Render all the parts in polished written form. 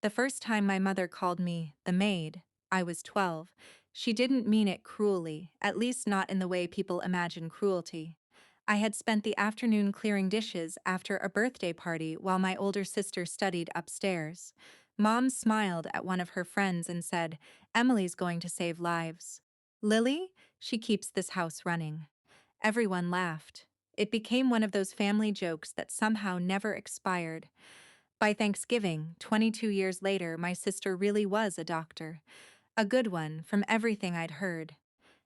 The first time my mother called me the maid, I was 12. She didn't mean it cruelly, at least not in the way people imagine cruelty. I had spent the afternoon clearing dishes after a birthday party while my older sister studied upstairs. Mom smiled at one of her friends and said, "Emily's going to save lives." "Lily? She keeps this house running." Everyone laughed. It became one of those family jokes that somehow never expired. By Thanksgiving, 22 years later, my sister really was a doctor. A good one, from everything I'd heard.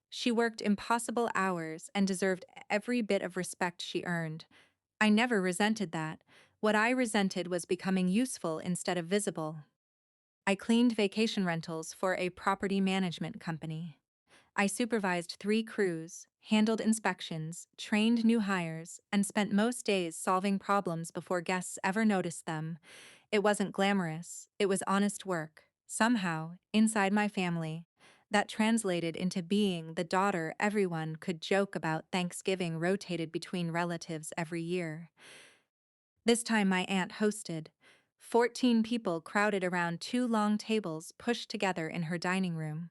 She worked impossible hours and deserved every bit of respect she earned. I never resented that. What I resented was becoming useful instead of visible. I cleaned vacation rentals for a property management company. I supervised 3 crews, handled inspections, trained new hires, and spent most days solving problems before guests ever noticed them. It wasn't glamorous, it was honest work. Somehow, inside my family, that translated into being the daughter everyone could joke about. Thanksgiving rotated between relatives every year. This time my aunt hosted. 14 people crowded around 2 long tables pushed together in her dining room.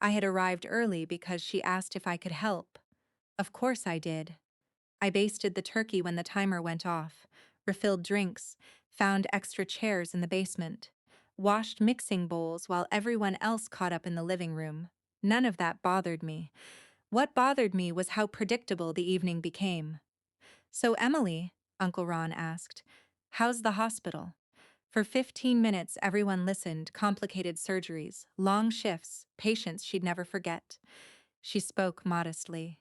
I had arrived early because she asked if I could help. Of course I did. I basted the turkey when the timer went off, refilled drinks, found extra chairs in the basement, washed mixing bowls while everyone else caught up in the living room. None of that bothered me. What bothered me was how predictable the evening became. "So, Emily," Uncle Ron asked, "how's the hospital?" For 15 minutes, everyone listened. Complicated surgeries, long shifts, patients she'd never forget. She spoke modestly.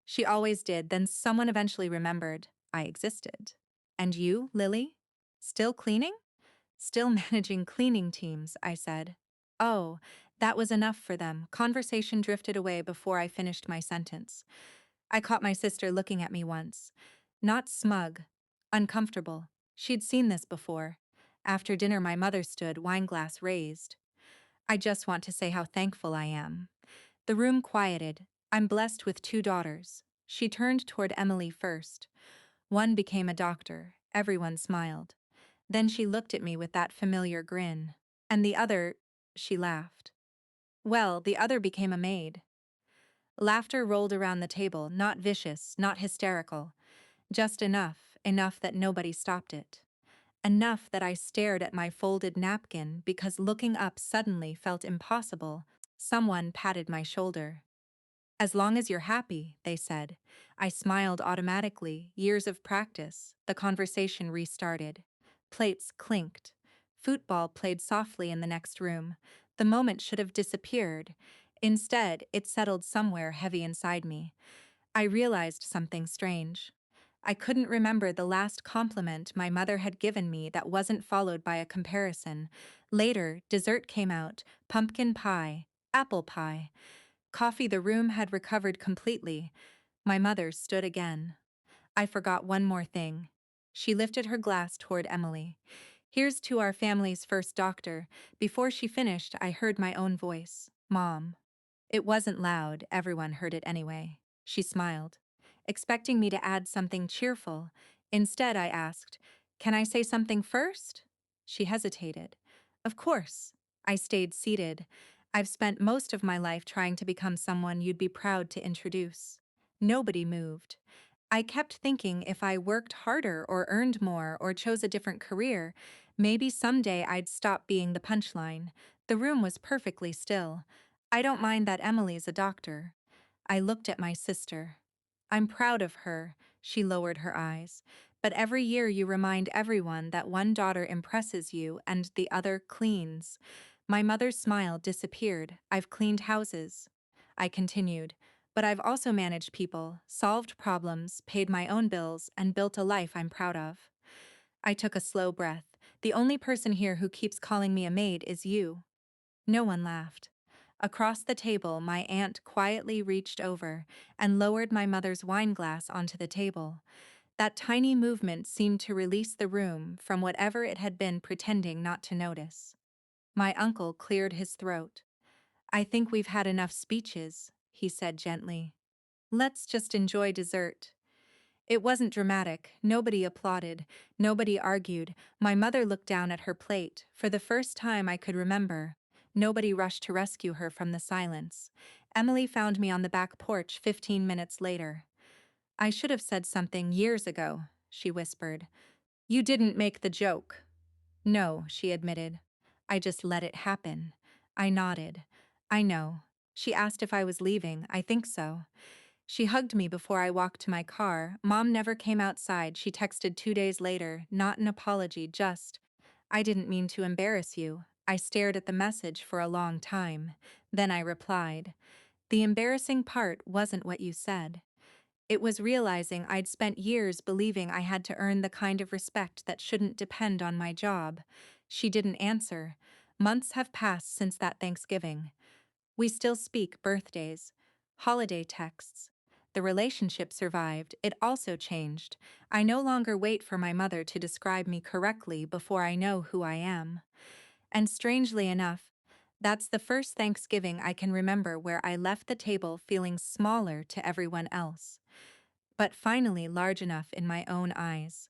She always did. Then someone eventually remembered I existed. "And you, Lily? Still cleaning?" "Still managing cleaning teams," I said. Oh, that was enough for them. Conversation drifted away before I finished my sentence. I caught my sister looking at me once. Not smug, uncomfortable. She'd seen this before. After dinner, my mother stood, wineglass raised. "I just want to say how thankful I am." The room quieted. "I'm blessed with 2 daughters." She turned toward Emily first. "One became a doctor." Everyone smiled. Then she looked at me with that familiar grin. "And the other," she laughed. "Well, the other became a maid." Laughter rolled around the table, not vicious, not hysterical. Just enough that nobody stopped it. Enough that I stared at my folded napkin because looking up suddenly felt impossible. Someone patted my shoulder. "As long as you're happy," they said. I smiled automatically. Years of practice. The conversation restarted. Plates clinked. Football played softly in the next room. The moment should have disappeared. Instead, it settled somewhere heavy inside me. I realized something strange. I couldn't remember the last compliment my mother had given me that wasn't followed by a comparison. Later, dessert came out: pumpkin pie, apple pie. Coffee. The room had recovered completely. My mother stood again. "I forgot one more thing." She lifted her glass toward Emily. "Here's to our family's first doctor." Before she finished, I heard my own voice. "Mom." It wasn't loud, everyone heard it anyway. She smiled, expecting me to add something cheerful. Instead, I asked, "Can I say something first?" She hesitated. "Of course." I stayed seated. I've spent most of my life trying to become someone you'd be proud to introduce. Nobody moved. I kept thinking if I worked harder or earned more or chose a different career, maybe someday I'd stop being the punchline. The room was perfectly still. "I don't mind that Emily's a doctor." I looked at my sister. "I'm proud of her," she lowered her eyes. "But every year you remind everyone that one daughter impresses you and the other cleans." My mother's smile disappeared. "I've cleaned houses." I continued. "But I've also managed people, solved problems, paid my own bills, and built a life I'm proud of." I took a slow breath. "The only person here who keeps calling me a maid is you." No one laughed. Across the table, my aunt quietly reached over and lowered my mother's wineglass onto the table. That tiny movement seemed to release the room from whatever it had been pretending not to notice. My uncle cleared his throat. "I think we've had enough speeches," he said gently. "Let's just enjoy dessert." It wasn't dramatic, nobody applauded, nobody argued. My mother looked down at her plate, for the first time I could remember. Nobody rushed to rescue her from the silence. Emily found me on the back porch 15 minutes later. I should have said something years ago, she whispered. You didn't make the joke. No, she admitted. I just let it happen. I nodded. I know. She asked if I was leaving. I think so. She hugged me before I walked to my car. Mom never came outside. She texted 2 days later, not an apology, just, I didn't mean to embarrass you. I stared at the message for a long time. Then I replied, the embarrassing part wasn't what you said. It was realizing I'd spent years believing I had to earn the kind of respect that shouldn't depend on my job. She didn't answer. Months have passed since that Thanksgiving. We still speak birthdays, holiday texts. The relationship survived, it also changed. I no longer wait for my mother to describe me correctly before I know who I am. And strangely enough, that's the first Thanksgiving I can remember where I left the table feeling smaller to everyone else, but finally large enough in my own eyes.